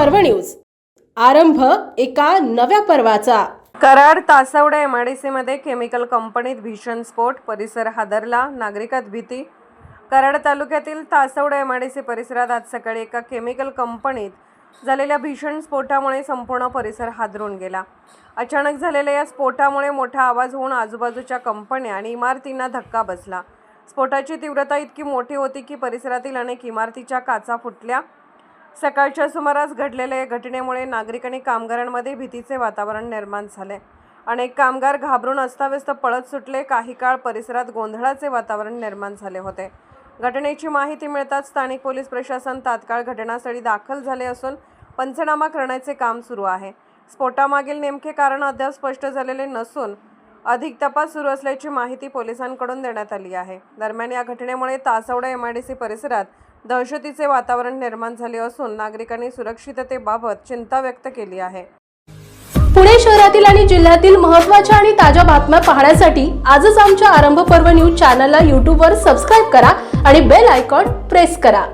पर्व न्यूज। आरंभ एका नव्या पर्वाचा। कराड तासवडे एमआयडीसी मध्ये केमिकल कंपनीत भीषण स्फोट, परिसर हादरला, नागरिकात भीती। कराड तालुक्यातील तासवडे एमआयडीसी परिसरात आज सकाळी एका केमिकल कंपनीत झालेल्या भीषण स्फोटामुळे संपूर्ण परिसर हादरून गेला। अचानक झालेल्या या स्फोटामुळे मोठा आवाज होऊन आजूबाजूच्या कंपन्या आणि इमारतींना धक्का बसला। स्फोटाची तीव्रता इतकी मोठी होती की परिसरातील अनेक इमारतीच्या काचा फुटल्या। सकाळच्या सुमारास घडलेल्या या घटनेमुळे नागरिक आणि कामगारांमध्ये भीतीचे वातावरण निर्माण झाले। अनेक कामगार घाबरून अस्ताव्यस्त पळत सुटले। काही काळ परिसरात गोंधळाचे वातावरण निर्माण झाले होते। घटनेची माहिती मिळताच स्थानिक पोलीस प्रशासन तात्काळ घटनास्थळी दाखल झाले असून पंचनामा करण्याचे काम सुरू आहे। स्फोटामागील नेमके कारण अद्याप स्पष्ट झालेले नसून अधिक तपास सुरू असल्याची माहिती पोलिसांकडून देण्यात आली आहे। दरम्यान या घटनेमुळे तासवडे एमआयडीसी परिसरात दहशतीचे वातावरण निर्माण झाले असून नागरिकांनी सुरक्षिततेबाबत चिंता व्यक्त केली आहे। पुणे शहरातील आणि जिल्ह्यातील महत्त्वाच्या आणि ताज्या बातम्या पाहण्यासाठी आजच आमच्या आरंभ पर्व न्यूज चॅनलला YouTube वर सबस्क्राइब करा आणि बेल आयकॉन प्रेस करा।